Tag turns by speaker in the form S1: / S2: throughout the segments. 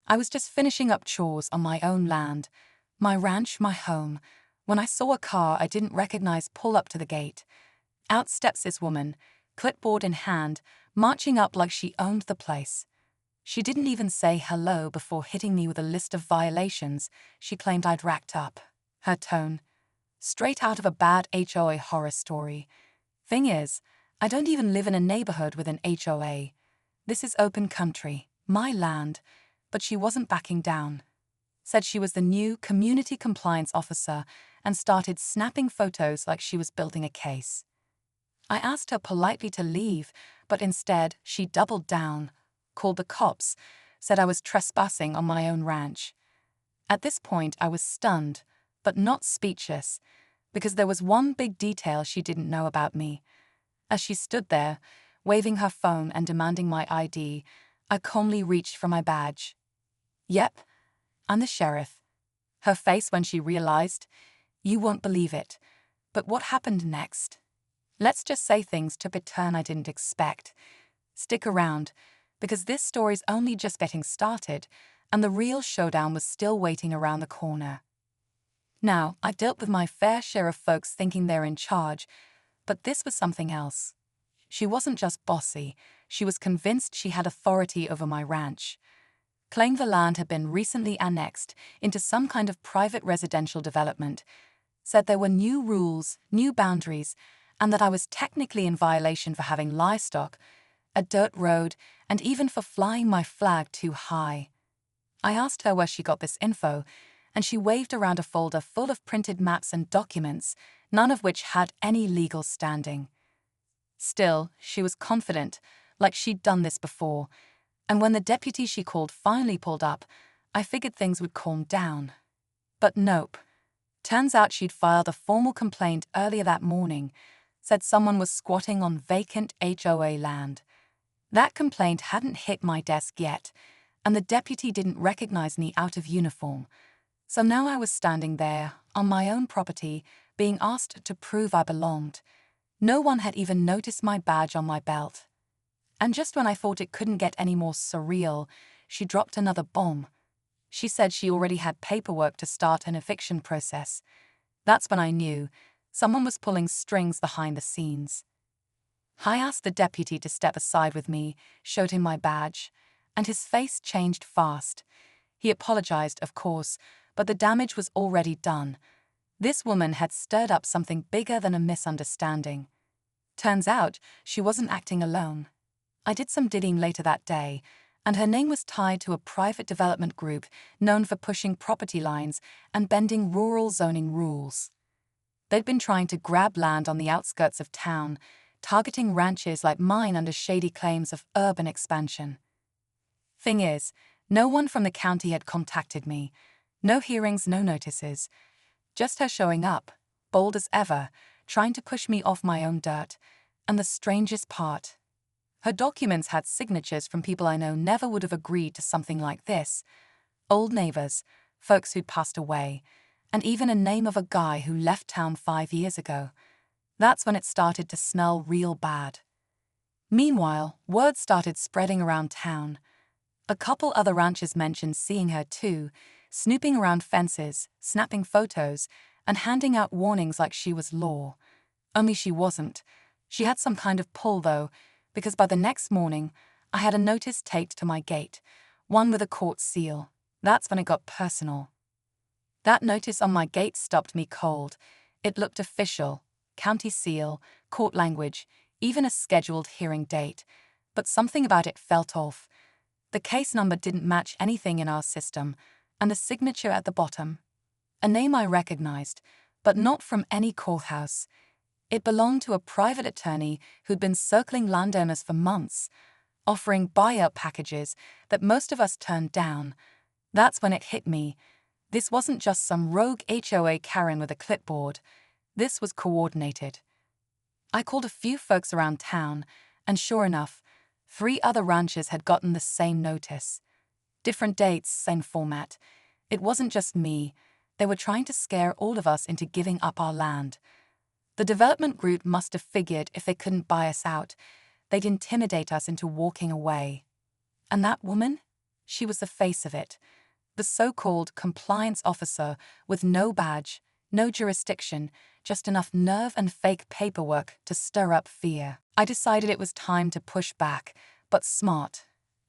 S1: I was just finishing up chores on my own land, my ranch, my home, when I saw a car I didn't recognize pull up to the gate. Out steps this woman, clipboard in hand, marching up like she owned the place. She didn't even say hello before hitting me with a list of violations she claimed I'd racked up. Her tone, straight out of a bad HOA horror story. Thing is, I don't even live in a neighborhood with an HOA. This is open country, my land, but she wasn't backing down. Said she was the new community compliance officer and started snapping photos like she was building a case. I asked her politely to leave, but instead she doubled down, called the cops, said I was trespassing on my own ranch. At this point I was stunned, but not speechless, because there was one big detail she didn't know about me. As she stood there, waving her phone and demanding my ID, I calmly reached for my badge. Yep, I'm the sheriff. Her face when she realized, you won't believe it. But what happened next? Let's just say things took a turn I didn't expect. Stick around, because this story's only just getting started, and the real showdown was still waiting around the corner. Now, I've dealt with my fair share of folks thinking they're in charge, but this was something else. She wasn't just bossy, she was convinced she had authority over my ranch. Claimed the land had been recently annexed into some kind of private residential development, said there were new rules, new boundaries, and that I was technically in violation for having livestock, a dirt road, and even for flying my flag too high. I asked her where she got this info, and she waved around a folder full of printed maps and documents, none of which had any legal standing. Still, she was confident, like she'd done this before, and when the deputy she called finally pulled up, I figured things would calm down. But nope. Turns out she'd filed a formal complaint earlier that morning, said someone was squatting on vacant HOA land. That complaint hadn't hit my desk yet, and the deputy didn't recognize me out of uniform. So now I was standing there, on my own property, being asked to prove I belonged. No one had even noticed my badge on my belt. And just when I thought it couldn't get any more surreal, she dropped another bomb. She said she already had paperwork to start an eviction process. That's when I knew someone was pulling strings behind the scenes. I asked the deputy to step aside with me, showed him my badge, and his face changed fast. He apologized, of course, but the damage was already done. This woman had stirred up something bigger than a misunderstanding. Turns out, she wasn't acting alone. I did some digging later that day, and her name was tied to a private development group known for pushing property lines and bending rural zoning rules. They'd been trying to grab land on the outskirts of town, targeting ranches like mine under shady claims of urban expansion. Thing is, no one from the county had contacted me. No hearings, no notices. Just her showing up, bold as ever, trying to push me off my own dirt. And the strangest part, her documents had signatures from people I know never would have agreed to something like this. Old neighbors, folks who'd passed away, and even a name of a guy who left town 5 years ago. That's when it started to smell real bad. Meanwhile, word started spreading around town. A couple other ranchers mentioned seeing her too, snooping around fences, snapping photos, and handing out warnings like she was law. Only she wasn't. She had some kind of pull, though, because by the next morning, I had a notice taped to my gate, one with a court seal. That's when it got personal. That notice on my gate stopped me cold. It looked official, county seal, court language, even a scheduled hearing date. But something about it felt off. The case number didn't match anything in our system, and the signature at the bottom. A name I recognized, but not from any courthouse. It belonged to a private attorney who'd been circling landowners for months, offering buyout packages that most of us turned down. That's when it hit me. This wasn't just some rogue HOA Karen with a clipboard. This was coordinated. I called a few folks around town, and sure enough, 3 other ranchers had gotten the same notice. Different dates, same format. It wasn't just me. They were trying to scare all of us into giving up our land. The development group must have figured if they couldn't buy us out, they'd intimidate us into walking away. And that woman? She was the face of it, the so-called compliance officer with no badge, no jurisdiction, just enough nerve and fake paperwork to stir up fear. I decided it was time to push back, but smart.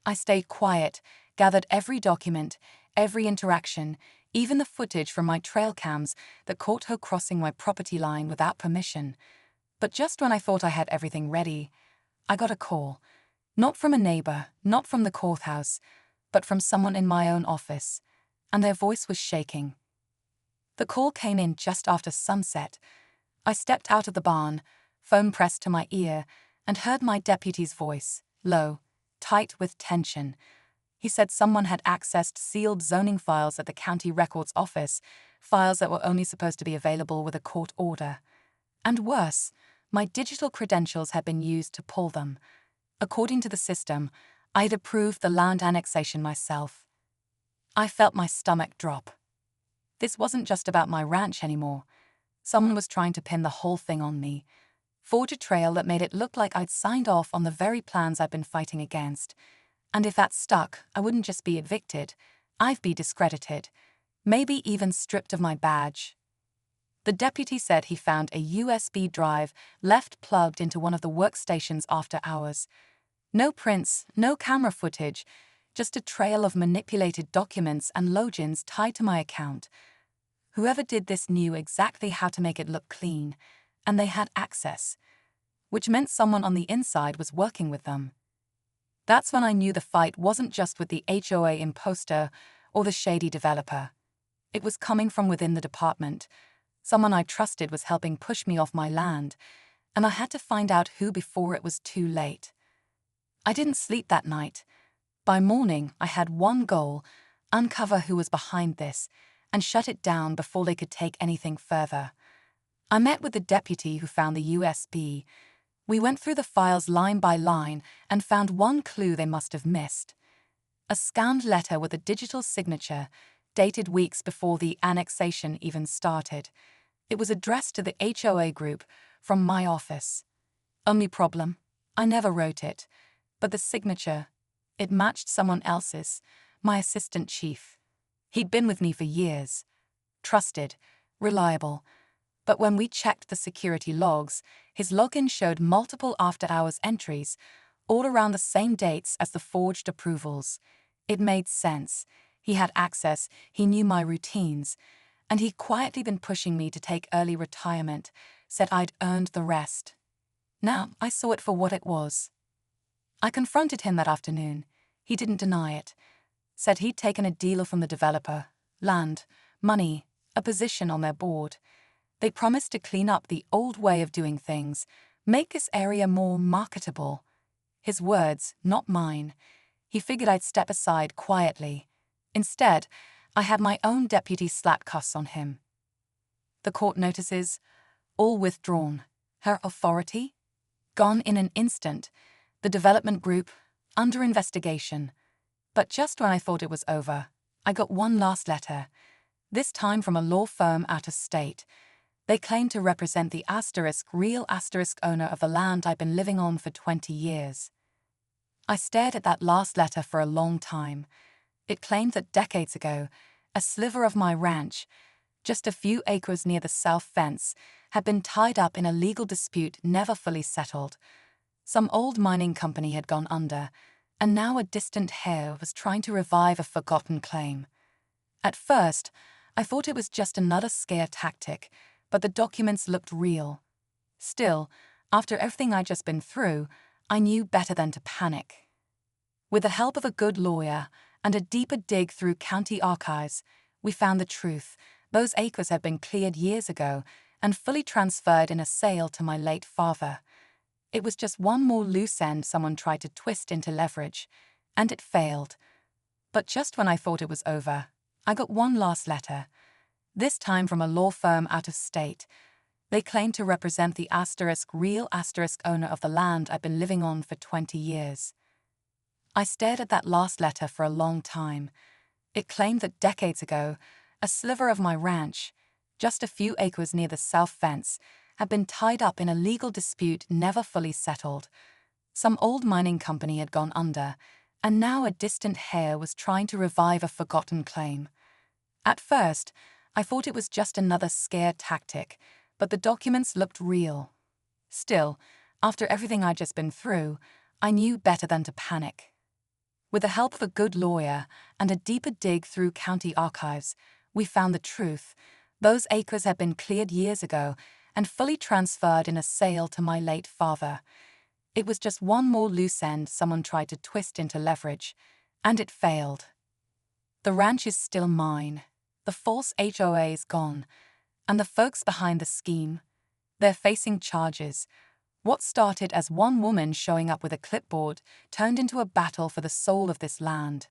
S1: I stayed quiet, gathered every document, every interaction, even the footage from my trail cams that caught her crossing my property line without permission. But just when I thought I had everything ready, I got a call. Not from a neighbor, not from the courthouse, but from someone in my own office, and their voice was shaking. The call came in just after sunset. I stepped out of the barn, phone pressed to my ear, and heard my deputy's voice, low, tight with tension. He said someone had accessed sealed zoning files at the county records office, files that were only supposed to be available with a court order. And worse, my digital credentials had been used to pull them. According to the system, I had approved the land annexation myself. I felt my stomach drop. This wasn't just about my ranch anymore. Someone was trying to pin the whole thing on me, forge a trail that made it look like I'd signed off on the very plans I'd been fighting against. And if that stuck, I wouldn't just be evicted, I'd be discredited, maybe even stripped of my badge. The deputy said he found a USB drive left plugged into one of the workstations after hours. No prints, no camera footage, just a trail of manipulated documents and logins tied to my account. Whoever did this knew exactly how to make it look clean, and they had access, which meant someone on the inside was working with them. That's when I knew the fight wasn't just with the HOA imposter or the shady developer. It was coming from within the department. Someone I trusted was helping push me off my land, and I had to find out who before it was too late. I didn't sleep that night. By morning, I had one goal: uncover who was behind this and shut it down before they could take anything further. I met with the deputy who found the USB. We went through the files line by line and found one clue they must have missed. A scanned letter with a digital signature, dated weeks before the annexation even started. It was addressed to the HOA group from my office. Only problem, I never wrote it, but the signature, it matched someone else's, my assistant chief. He'd been with me for years. Trusted, reliable. But when we checked the security logs, his login showed multiple after-hours entries, all around the same dates as the forged approvals. It made sense. He had access, he knew my routines, and he'd quietly been pushing me to take early retirement, said I'd earned the rest. Now I saw it for what it was. I confronted him that afternoon. He didn't deny it. Said he'd taken a deal from the developer, land, money, a position on their board. They promised to clean up the old way of doing things, make this area more marketable. His words, not mine. He figured I'd step aside quietly. Instead, I had my own deputy slap cuss on him. The court notices, all withdrawn. Her authority? Gone in an instant. The development group, under investigation. But just when I thought it was over, I got one last letter, this time from a law firm out of state. They claimed to represent the real owner of the land I've been living on for 20 years. I stared at that last letter for a long time. It claimed that decades ago, a sliver of my ranch, just a few acres near the south fence, had been tied up in a legal dispute never fully settled. Some old mining company had gone under, and now a distant heir was trying to revive a forgotten claim. At first, I thought it was just another scare tactic, but the documents looked real. Still, after everything I'd just been through, I knew better than to panic. With the help of a good lawyer and a deeper dig through county archives, we found the truth. Those acres had been cleared years ago and fully transferred in a sale to my late father. It was just one more loose end someone tried to twist into leverage, and it failed. But just when I thought it was over, I got one last letter, this time from a law firm out of state. They claimed to represent the real owner of the land I've been living on for 20 years. I stared at that last letter for a long time. It claimed that decades ago, a sliver of my ranch, just a few acres near the south fence, had been tied up in a legal dispute never fully settled. Some old mining company had gone under, And now a distant heir was trying to revive a forgotten claim. At first, I thought it was just another scare tactic, but the documents looked real. Still, after everything I'd just been through, I knew better than to panic. With the help of a good lawyer and a deeper dig through county archives, we found the truth. Those acres had been cleared years ago and fully transferred in a sale to my late father. It was just one more loose end someone tried to twist into leverage, and it failed. The ranch is still mine, the false HOA is gone, and the folks behind the scheme, they're facing charges. What started as one woman showing up with a clipboard turned into a battle for the soul of this land.